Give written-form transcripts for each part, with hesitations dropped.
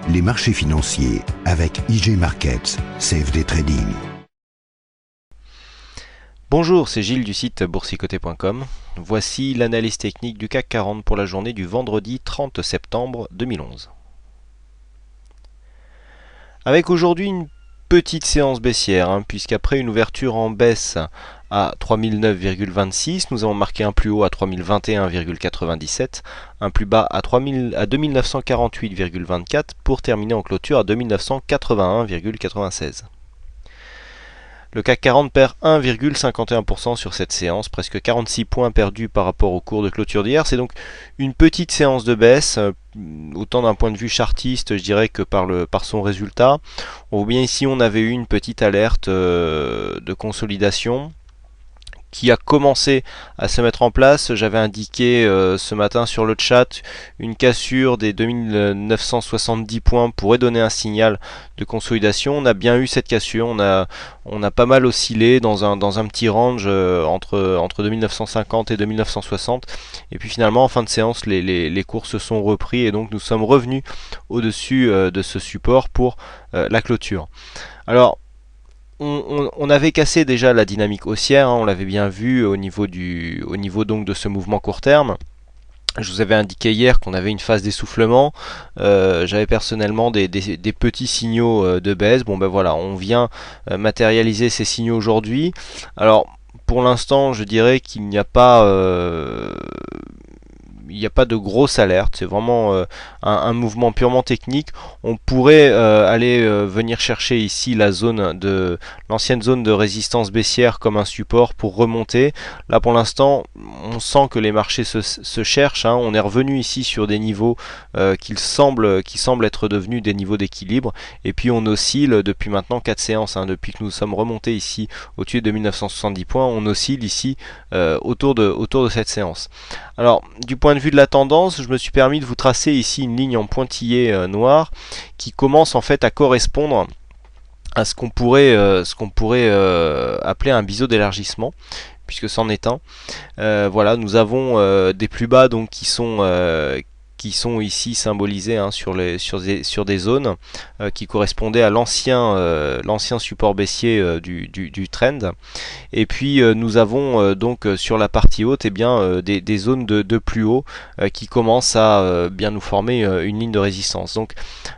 les marchés financiers avec IG Markets, CFD Trading. Bonjour, c'est Gilles du site boursicoté.com. Voici l'analyse technique du CAC 40 pour la journée du vendredi 30 septembre 2011. Avec aujourd'hui une petite séance baissière, puisqu'après une ouverture en baisse à 3009,26, nous avons marqué un plus haut à 3021,97, un plus bas à 2948,24 pour terminer en clôture à 2981,96. Le CAC 40 perd 1,51% sur cette séance, presque 46 points perdus par rapport au cours de clôture d'hier. C'est donc une petite séance de baisse, autant d'un point de vue chartiste, je dirais, que par son résultat. On voit bien ici, on avait eu une petite alerte de consolidation qui a commencé à se mettre en place. J'avais indiqué ce matin sur le chat une cassure des 2970 points pourrait donner un signal de consolidation. On a bien eu cette cassure, on a pas mal oscillé dans un petit range entre 2950 et 2960, et puis finalement en fin de séance les cours se sont repris et donc nous sommes revenus au-dessus de ce support pour la clôture. Alors on avait cassé déjà la dynamique haussière, on l'avait bien vu au niveau donc de ce mouvement court terme. Je vous avais indiqué hier qu'on avait une phase d'essoufflement. J'avais personnellement des petits signaux de baisse. Bon ben voilà, on vient matérialiser ces signaux aujourd'hui. Alors pour l'instant, je dirais qu'il n'y a pas de grosse alerte, c'est vraiment un mouvement purement technique. On pourrait aller venir chercher ici l'ancienne zone de résistance baissière comme un support pour remonter. Là pour l'instant, on sent que les marchés se cherchent. On est revenu ici sur des niveaux qui semblent être devenus des niveaux d'équilibre. Et puis on oscille depuis maintenant 4 séances. Depuis que nous sommes remontés ici au-dessus de 1970 points, on oscille ici autour de cette séance. Alors du point de vue de la tendance, je me suis permis de vous tracer ici une ligne en pointillé noir qui commence en fait à correspondre à ce qu'on pourrait appeler un biseau d'élargissement, puisque c'en est un. Voilà, nous avons des plus bas donc qui sont ici symbolisés sur des zones qui correspondaient à l'ancien support baissier du trend. Et puis nous avons donc sur la partie haute des zones de plus haut qui commencent à bien nous former une ligne de résistance. Donc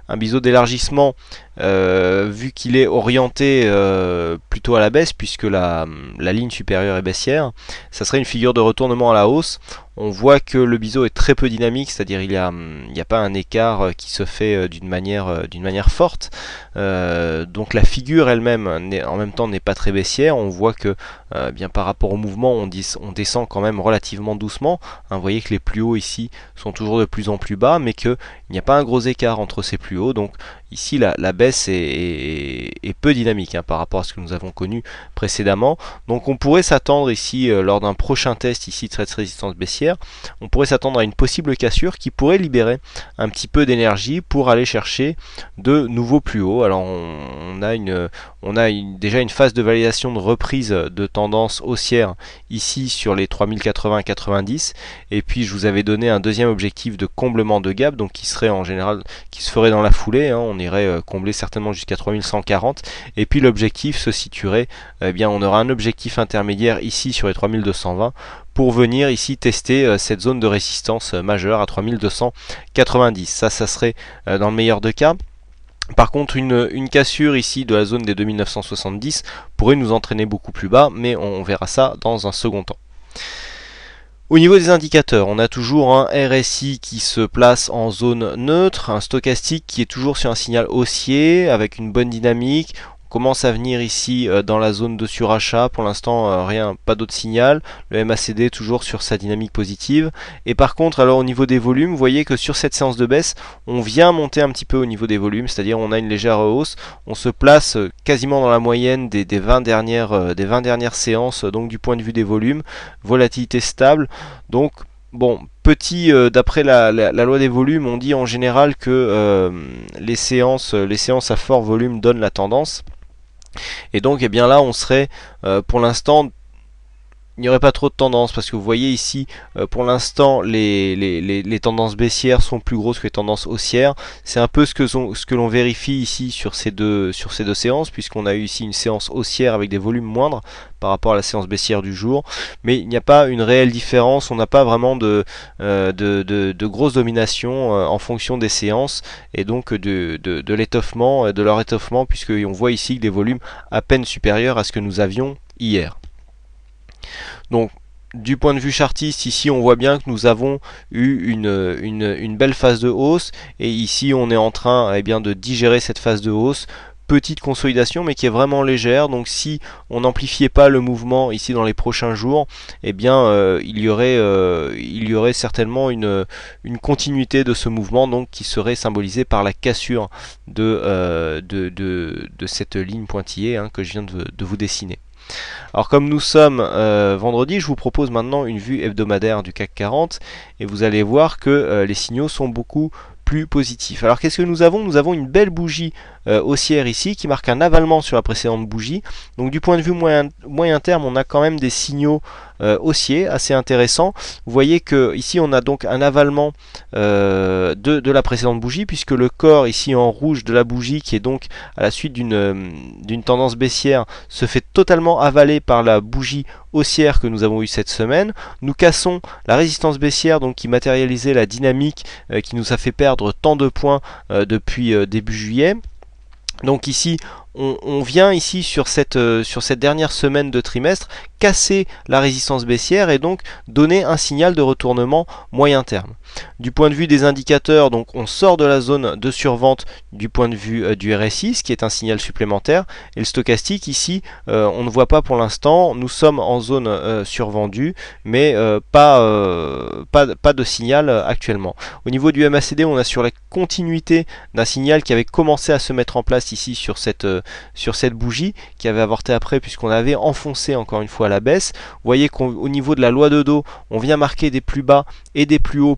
un biseau d'élargissement, vu qu'il est orienté plutôt à la baisse, puisque la ligne supérieure est baissière, ça serait une figure de retournement à la hausse. On voit que le biseau est très peu dynamique, c'est-à-dire il n'y a pas un écart qui se fait d'une manière forte. Donc la figure elle-même en même temps n'est pas très baissière. On voit que bien par rapport au mouvement, on descend quand même relativement doucement. Vous voyez que les plus hauts ici sont toujours de plus en plus bas, mais qu'il n'y a pas un gros écart entre ces plus hauts. Donc ici la baisse est peu dynamique par rapport à ce que nous avons connu précédemment. Donc on pourrait s'attendre ici lors d'un prochain test ici de cette résistance baissière, on pourrait s'attendre à une possible cassure qui pourrait libérer un petit peu d'énergie pour aller chercher de nouveaux plus hauts. Alors on a déjà une phase de validation de reprise de tendance haussière ici sur les 3080-90, et puis je vous avais donné un deuxième objectif de comblement de gap, donc qui serait en général qui se ferait dans la foulée. On irait combler certainement jusqu'à 3140, et puis l'objectif se situerait, on aura un objectif intermédiaire ici sur les 3220 pour venir ici tester cette zone de résistance majeure à 3290. Ça serait dans le meilleur des cas. Par contre, une cassure ici de la zone des 2970 pourrait nous entraîner beaucoup plus bas, mais on verra ça dans un second temps. Au niveau des indicateurs, on a toujours un RSI qui se place en zone neutre, un stochastique qui est toujours sur un signal haussier avec une bonne dynamique. Commence à venir ici dans la zone de surachat. Pour l'instant, pas d'autre signal. Le MACD toujours sur sa dynamique positive. Et par contre, alors au niveau des volumes, vous voyez que sur cette séance de baisse, on vient monter un petit peu au niveau des volumes, c'est-à-dire on a une légère hausse. On se place quasiment dans la moyenne des 20 dernières séances, donc du point de vue des volumes. Volatilité stable. Donc bon, d'après la loi des volumes, on dit en général que les séances à fort volume donnent la tendance. Et donc là on serait pour l'instant il n'y aurait pas trop de tendances parce que vous voyez ici pour l'instant les tendances baissières sont plus grosses que les tendances haussières. C'est un peu ce que l'on vérifie ici sur ces deux séances, puisqu'on a eu ici une séance haussière avec des volumes moindres par rapport à la séance baissière du jour, mais il n'y a pas une réelle différence, on n'a pas vraiment de grosse domination en fonction des séances et donc de l'étoffement, de leur étoffement, puisqu'on voit ici des volumes à peine supérieurs à ce que nous avions hier. Donc du point de vue chartiste, ici on voit bien que nous avons eu une belle phase de hausse, et ici on est en train de digérer cette phase de hausse. Petite consolidation mais qui est vraiment légère, donc si on n'amplifiait pas le mouvement ici dans les prochains jours, il y aurait certainement une continuité de ce mouvement, donc qui serait symbolisée par la cassure de cette ligne pointillée que je viens de vous dessiner. Alors comme nous sommes vendredi, je vous propose maintenant une vue hebdomadaire du CAC 40 et vous allez voir que les signaux sont beaucoup plus positifs. Alors qu'est-ce que nous avons? Nous avons une belle bougie haussière ici qui marque un avalement sur la précédente bougie. Donc du point de vue moyen terme, on a quand même des signaux haussiers assez intéressants. Vous voyez que ici on a donc un avalement de la précédente bougie, puisque le corps ici en rouge de la bougie, qui est donc à la suite d'une tendance baissière, se fait totalement avaler par la bougie haussière que nous avons eu cette semaine. Nous cassons la résistance baissière, donc qui matérialisait la dynamique qui nous a fait perdre tant de points depuis début juillet. Donc ici on vient ici sur cette dernière semaine de trimestre casser la résistance baissière et donc donner un signal de retournement moyen terme. Du point de vue des indicateurs, donc on sort de la zone de survente du point de vue du RSI, ce qui est un signal supplémentaire, et le stochastique ici on ne voit pas pour l'instant, nous sommes en zone survendue, mais pas de signal actuellement. Au niveau du MACD, on a sur la continuité d'un signal qui avait commencé à se mettre en place ici sur cette bougie, qui avait avorté après puisqu'on avait enfoncé encore une fois la baisse. Vous voyez qu'au niveau de la loi de dos, on vient marquer des plus bas et des plus hauts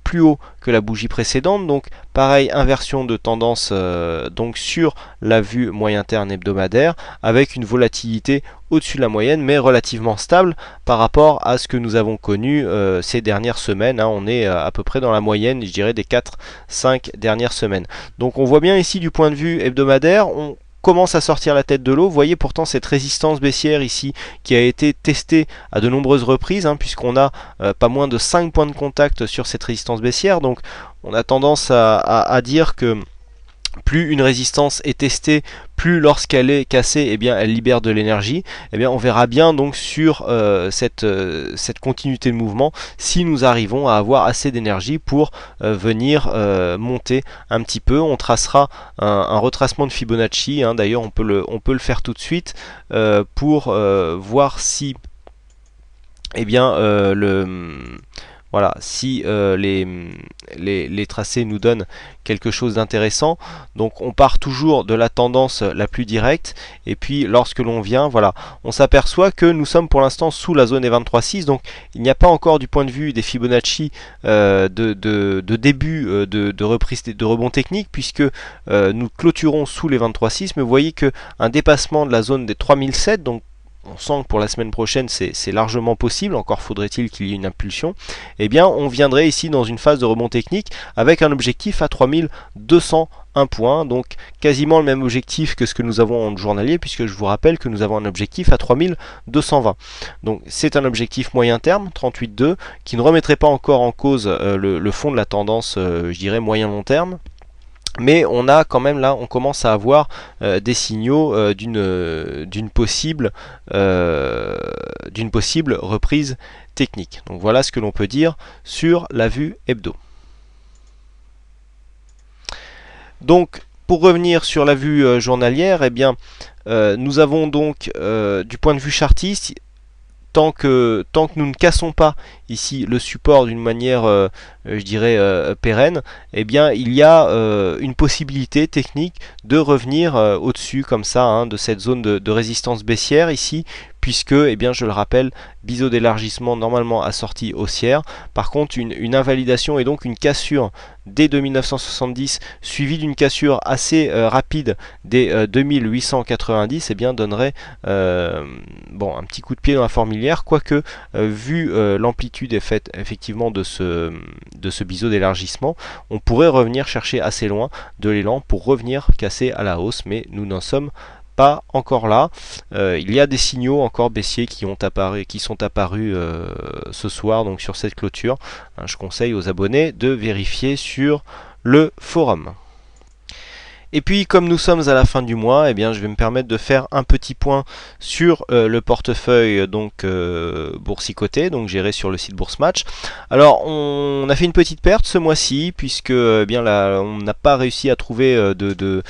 que la bougie précédente, donc pareil, inversion de tendance donc sur la vue moyen terme hebdomadaire, avec une volatilité au-dessus de la moyenne mais relativement stable par rapport à ce que nous avons connu ces dernières semaines. On est à peu près dans la moyenne, je dirais, des 4-5 dernières semaines. Donc on voit bien ici du point de vue hebdomadaire, on commence à sortir la tête de l'eau. Vous voyez pourtant cette résistance baissière ici qui a été testée à de nombreuses reprises, puisqu'on a pas moins de 5 points de contact sur cette résistance baissière. Donc on a tendance à dire que plus une résistance est testée, plus lorsqu'elle est cassée, elle libère de l'énergie. On verra bien donc sur cette continuité de mouvement si nous arrivons à avoir assez d'énergie pour venir monter un petit peu. On tracera un retracement de Fibonacci, d'ailleurs on peut le faire tout de suite pour voir si voilà, si les tracés nous donnent quelque chose d'intéressant. Donc on part toujours de la tendance la plus directe, et puis lorsque l'on vient, voilà, on s'aperçoit que nous sommes pour l'instant sous la zone des 23,6, donc il n'y a pas encore du point de vue des Fibonacci de début de reprise de rebond technique, puisque nous clôturons sous les 23,6, mais vous voyez que un dépassement de la zone des 3007, donc on sent que pour la semaine prochaine c'est largement possible, encore faudrait-il qu'il y ait une impulsion, on viendrait ici dans une phase de rebond technique avec un objectif à 3201 points, donc quasiment le même objectif que ce que nous avons en journalier, puisque je vous rappelle que nous avons un objectif à 3220. Donc c'est un objectif moyen terme, 38,2, qui ne remettrait pas encore en cause le fond de la tendance, je dirais moyen long terme. Mais on a quand même là, on commence à avoir des signaux d'une possible reprise technique. Donc voilà ce que l'on peut dire sur la vue hebdo. Donc pour revenir sur la vue journalière, nous avons donc du point de vue chartiste, tant que nous ne cassons pas ici le support d'une manière je dirais pérenne, il y a une possibilité technique de revenir au-dessus comme ça, de cette zone de résistance baissière ici, puisque, eh bien, je le rappelle, biseau d'élargissement normalement assorti haussière. Par contre, une invalidation et donc une cassure dès 2970 suivie d'une cassure assez rapide dès 2890, eh bien, donnerait bon, un petit coup de pied dans la fourmilière, quoique vu l'amplitude effectivement de ce biseau d'élargissement, on pourrait revenir chercher assez loin de l'élan pour revenir casser à la hausse, mais nous n'en sommes pas encore là. Il y a des signaux encore baissiers qui sont apparus ce soir, donc sur cette clôture. Je conseille aux abonnés de vérifier sur le forum. Et puis, comme nous sommes à la fin du mois, eh bien, je vais me permettre de faire un petit point sur le portefeuille donc boursicoté, donc géré sur le site Boursematch. Alors, on a fait une petite perte ce mois-ci puisque bien là, on n'a pas réussi à trouver de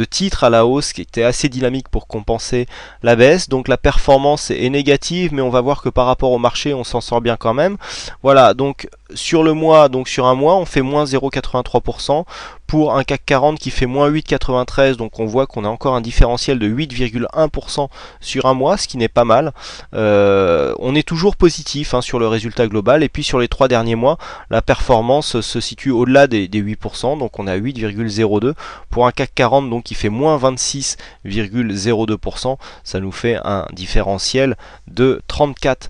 titres à la hausse qui était assez dynamique pour compenser la baisse. Donc la performance est négative, mais on va voir que par rapport au marché, on s'en sort bien quand même. Voilà, donc sur le mois, donc sur un mois, on fait moins 0,83%. Pour un CAC 40 qui fait moins 8,93, donc on voit qu'on a encore un différentiel de 8,1% sur un mois, ce qui n'est pas mal. On est toujours positif sur le résultat global, et puis sur les 3 derniers mois, la performance se situe au-delà des 8%, donc on a 8,02. Pour un CAC 40 donc, qui fait moins 26,02%, ça nous fait un différentiel de 34%.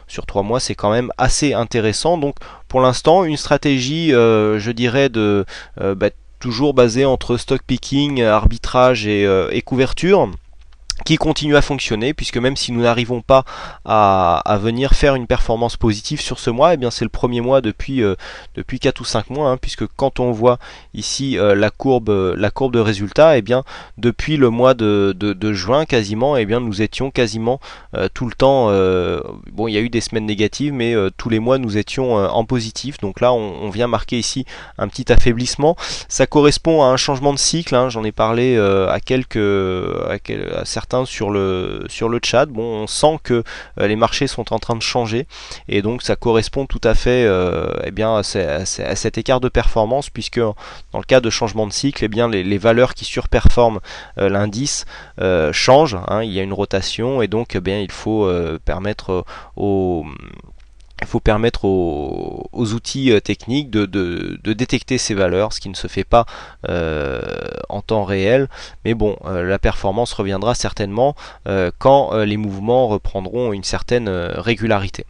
Sur 3 mois, c'est quand même assez intéressant. Donc pour l'instant, une stratégie, je dirais, toujours basée entre stock picking, arbitrage et couverture, qui continue à fonctionner, puisque même si nous n'arrivons pas à venir faire une performance positive sur ce mois, eh bien c'est le premier mois depuis 4 ou 5 mois, puisque quand on voit ici la courbe de résultats, eh bien depuis le mois de juin quasiment, eh bien nous étions quasiment tout le temps, bon il y a eu des semaines négatives, mais tous les mois nous étions en positif. Donc là on vient marquer ici un petit affaiblissement. Ça correspond à un changement de cycle, j'en ai parlé à certains sur le chat. Bon, on sent que les marchés sont en train de changer, et donc ça correspond tout à fait eh bien, à cet écart de performance, puisque dans le cas de changement de cycle, eh bien, les valeurs qui surperforment l'indice changent, il y a une rotation, et donc eh bien, il faut permettre aux outils techniques de détecter ces valeurs, ce qui ne se fait pas en temps réel. Mais bon, la performance reviendra certainement quand les mouvements reprendront une certaine régularité.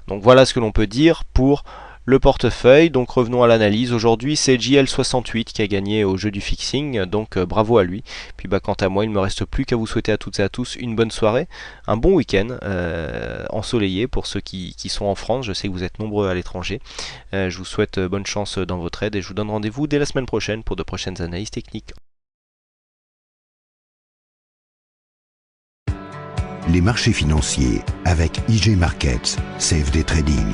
Donc voilà ce que l'on peut dire pour le portefeuille. Donc revenons à l'analyse. Aujourd'hui c'est JL68 qui a gagné au jeu du fixing, donc bravo à lui. Puis quant à moi, il ne me reste plus qu'à vous souhaiter à toutes et à tous une bonne soirée, un bon week-end ensoleillé pour ceux qui sont en France. Je sais que vous êtes nombreux à l'étranger. Je vous souhaite bonne chance dans vos trades, et je vous donne rendez-vous dès la semaine prochaine pour de prochaines analyses techniques. Les marchés financiers avec IG Markets, CFD Trading.